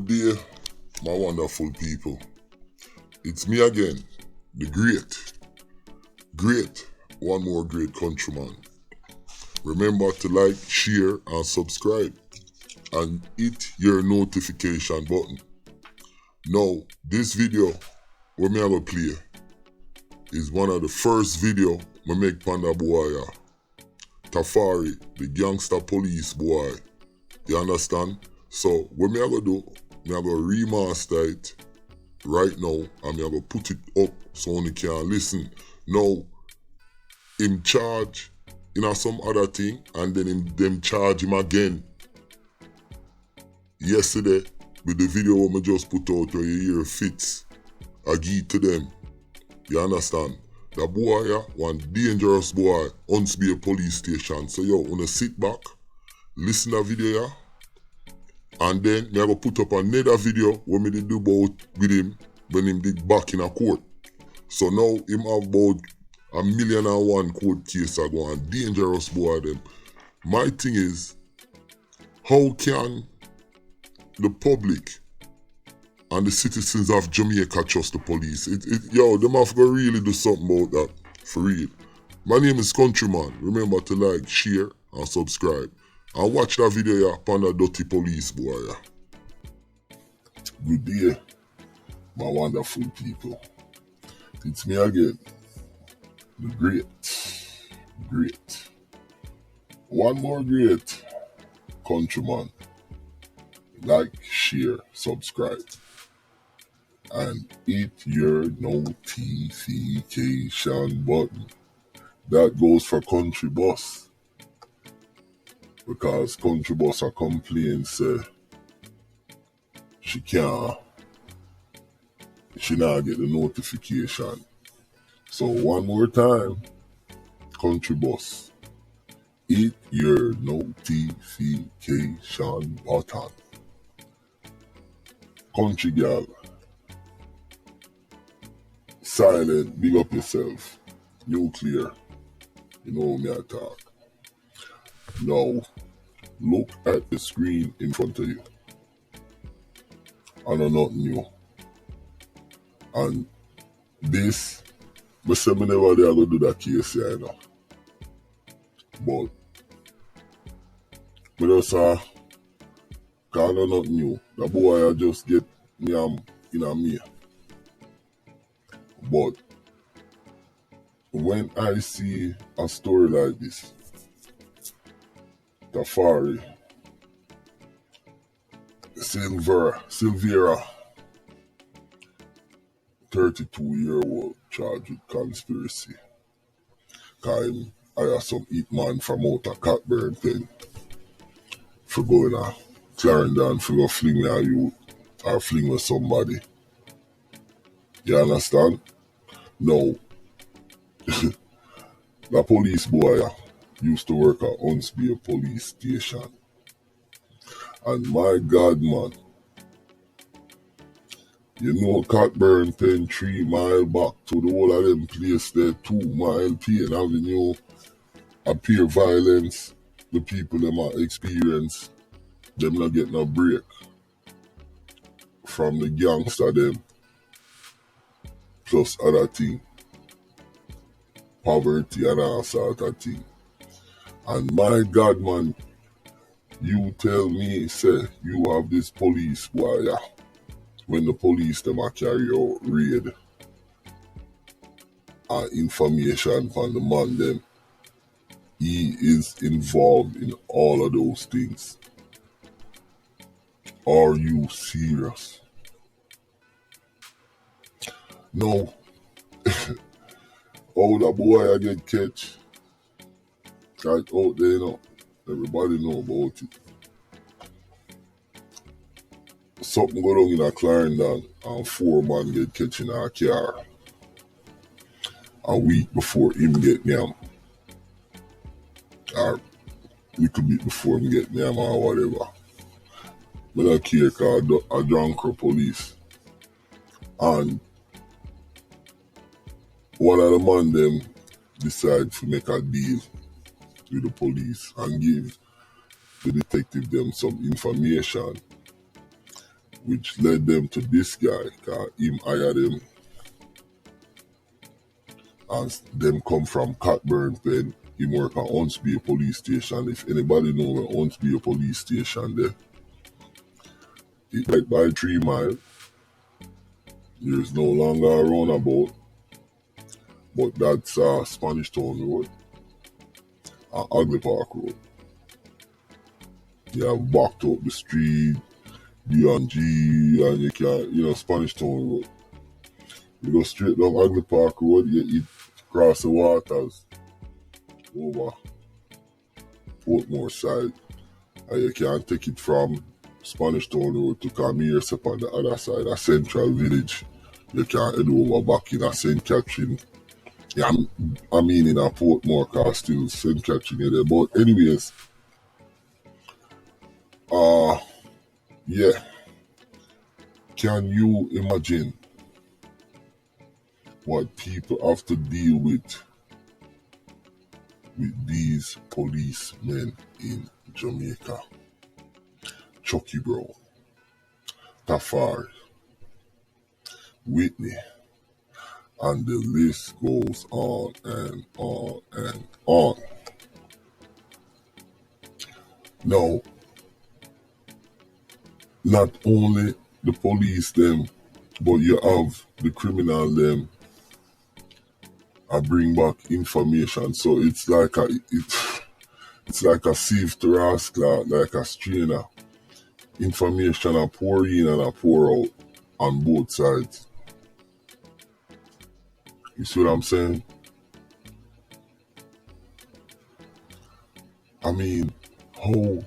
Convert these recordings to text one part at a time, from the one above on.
Good day, my wonderful people. It's me again, the great, one more great countryman. Remember to like, share, and subscribe, and hit your notification button. Now, this video, what me gonna play, is one of the first video me make panda boy, Tafari, the gangster police boy. You understand? So, what me gonna do, me gonna remaster it right now, and me gonna put it up so you can listen. Now, him charge some other thing, and then them charge him again. Yesterday, with the video what me just put out where you hear fits, I give to them. You understand? The boy, one dangerous boy, be a police station. So yo, wanna sit back, listen to the video, and then me gonna put up another video where me did do about with him when him did back in a court. So now him have about 1,000,001 court case a go, and dangerous boy them. My thing is, how can the public and the citizens of Jamaica trust the police? Them have to really do something about that, for real. My name is Countryman. Remember to like, share, and subscribe. And watch that video upon the dirty police boy. Good day, my wonderful people. It's me again, the great. One more great countryman. Like, share, subscribe, and hit your notification button. That goes for Country Boss, because Country Boss a complain say she not get the notification. So one more time, Country Boss, hit your notification button. Country girl, silent, big up yourself. Nuclear, you know me I talk. Now, look at the screen in front of you. I know nothing new. And this, I say me never there go do that case here, you know. But, I just cause I know nothing new. The boy I just get me in a me. But when I see a story like this, Tafari Silvera 32-year-old charged with conspiracy. Cause I have some hitman from out of Cockburn pen for going to Clarendon for go fling me a youth or fling with somebody. You understand? No. The police boy used to work at Huntsby police station. And my God, man, you know Cockburn pen 3 mile back to the whole of them place there, 2 mile Payne Avenue, appear violence, the people them are experience, them not get no break from the gangster them, plus other thing, poverty and all sort of thing. And my God, man, you tell me, say, you have this police boy, when the police them a carry out raid information from the man them, he is involved in all of those things. Are you serious? No. Oh, the boy I get catch right out there, you know. Everybody know about it. Something go down in a Clarendon and 4 man get catch in a car a week before him get yam. Or little bit before him get yam or whatever. I don't care because I drunk police. And one of the man them decide to make a deal with the police and give the detective them some information which led them to this guy, cause him hired them, and them come from Cockburn Pen. Him work at Huntsby police station. If anybody know where Huntsby police station there, it's right by 3 Mile. There's no longer a roundabout, but that's Spanish Town Road and Ugly Park Road. You have backed up the street, B&G, and you can, Spanish Town Road. You go straight down Ugly Park Road, you cross the waters over Portmore side, and you can take it from Spanish Town Road to come here on the other side, a Central Village. You can head over back in a St. Catherine. Yeah, I mean in a Portmore car still St. Catherine there. But anyways, yeah. Can you imagine what people have to deal with these policemen in Jamaica? Chucky Bro, Tafari, Whitney, and the list goes on and on and on. Now, not only the police them, but you have the criminal them. I bring back information, so it's like it's like a sieve to rascal, like a strainer. Information I pour in and I pour out on both sides. You see what I'm saying? I mean, how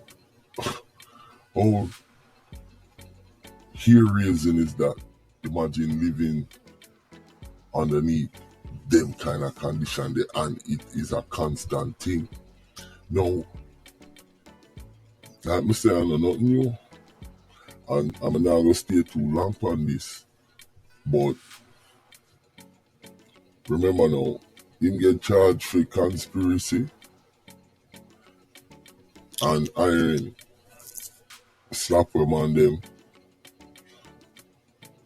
hair-raising is that? Imagine living underneath them kind of condition there, and it is a constant thing. Now, like I say, I know nothing new, and I'm not going to stay too long on this, but remember now, him get charged for conspiracy and hiring slapper on them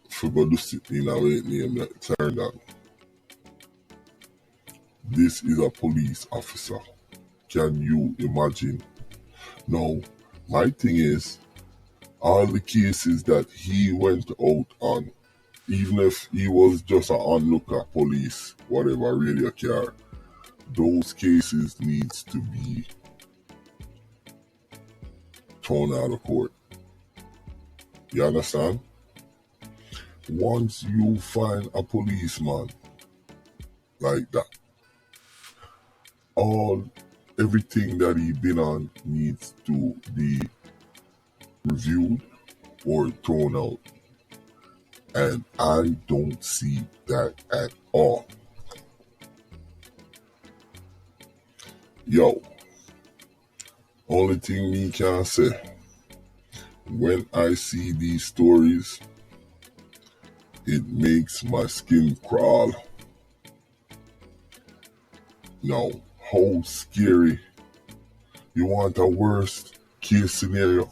for go do sit in a way name that turned out. This is a police officer. Can you imagine? Now, my thing is, all the cases that he went out on, even if he was just an onlooker, police, whatever, radio car, those cases needs to be thrown out of court. You understand? Once you find a policeman like that, everything that he been on needs to be reviewed or thrown out. And I don't see that at all. Yo, only thing me can say, when I see these stories, it makes my skin crawl. Now, how scary? You want a worst case scenario?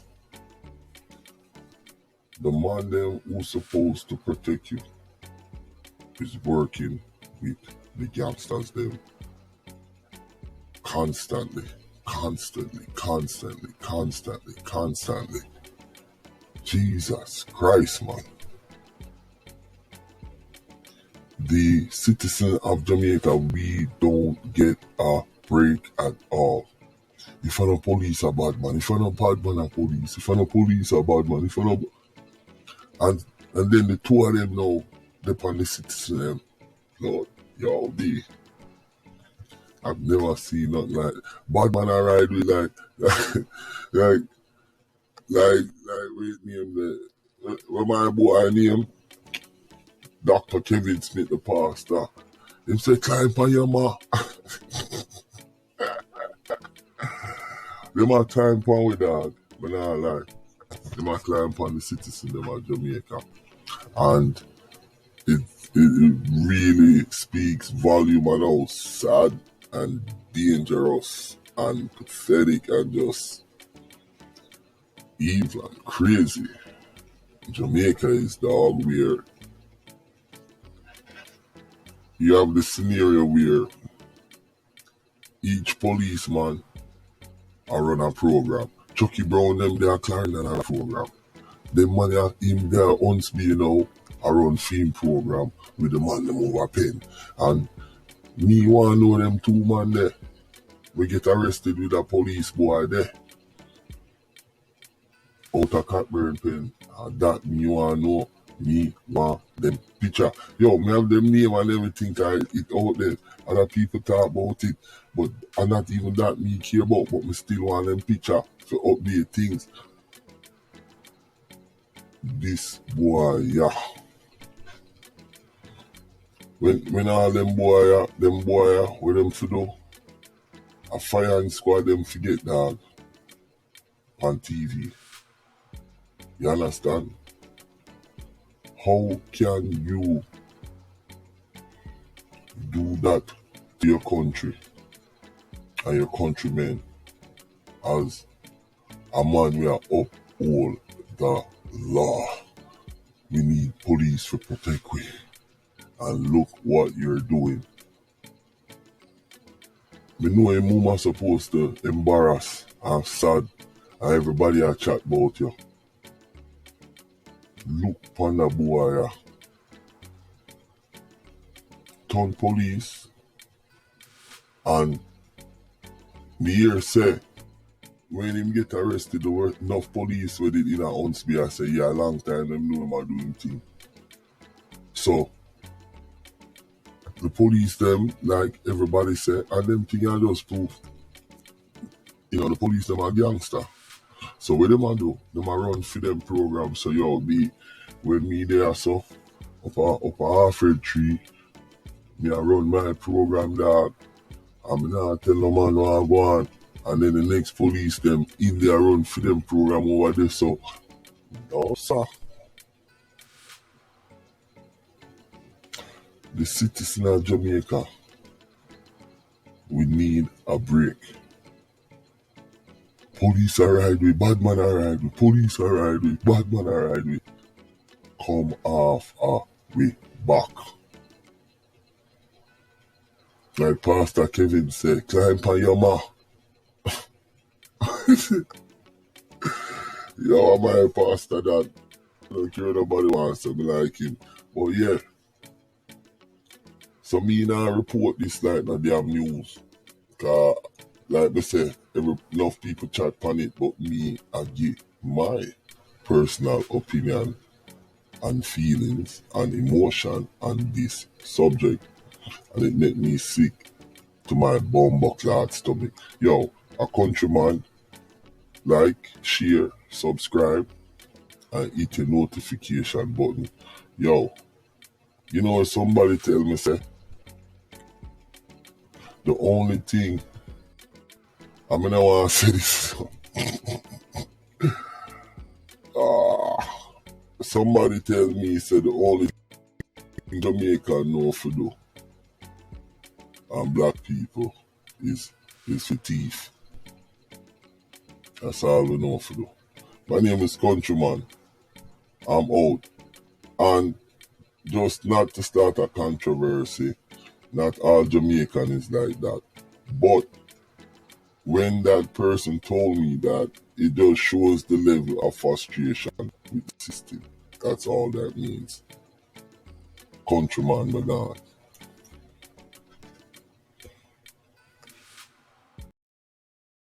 The man them who's supposed to protect you is working with the gangsters them constantly. Jesus Christ, man. The citizen of Jamaica, we don't get a break at all. If I know police are bad man, if I know bad man are police, if I know police are bad man, if I know... And then the two of them now, depend on the citizen them. Lord, y'all be. I've never seen nothing like bad man I ride with like with name the what my boy name Dr. Kevin Smith the pastor. Him say climb on your ma. Them a climb on with dog, but not lie. Them a climb on the citizen them of Jamaica. And it really speaks volume on how sad and dangerous and pathetic and just evil and crazy Jamaica is dog where you have the scenario where each policeman I run a program. Chucky Brown them they are carrying on a program. The money him there once be I run film program with the man them over pen. And me wanna know them two man there. We get arrested with a police boy there. Out of Cockburn pen. And that me wanna know. Me want them picture. Yo, me have them name and everything it out there. Other people talk about it. But and not even that me care about, but me still want them picture to update things. This boy, yeah. When all them boy, what them to do? A firing squad them forget dog on TV. You understand? How can you do that to your country and your countrymen as a man we are uphold the law? We need police to protect we. And look what you're doing. Me know a mama supposed to embarrass and sad and everybody a chat about you. Look upon the boy, turn police, and me hear say when him get arrested, there were enough police with it in a Huntsby. I say, yeah, a long time them know him a doing thing. So the police them, like everybody say, and them thing are just proof. The police them are gangster. So what them a do? Them a run for them program. So yo be when me there so up a half-head tree, me a run my program dog. And me not tell no man what I go on. And then the next police them in there run for them program over there. So no sir. The citizen of Jamaica, we need a break. Police are ride with, bad man are ride with, police are ride with, bad man are ride with. Come off our way back. Like Pastor Kevin said, climb on your ma. Yo, I'm my pastor that. I don't care nobody wants to be like him. But yeah. So me now report this like no damn news. Cause like they say, enough people chat on it, but me I give my personal opinion and feelings and emotion on this subject. And it make me sick to my bumbuckler stomach. Yo, a countryman, like, share, subscribe, and hit the notification button. Yo, somebody tell me say, the only thing, I mean I want to say this. Somebody tell me said the only thing Jamaica know for do and black people is for thief. That's all we know for do. My name is Countryman. I'm out. And just not to start a controversy, not all Jamaican is like that. But when that person told me that, it just shows the level of frustration with the system. That's all that means. Countryman, my God.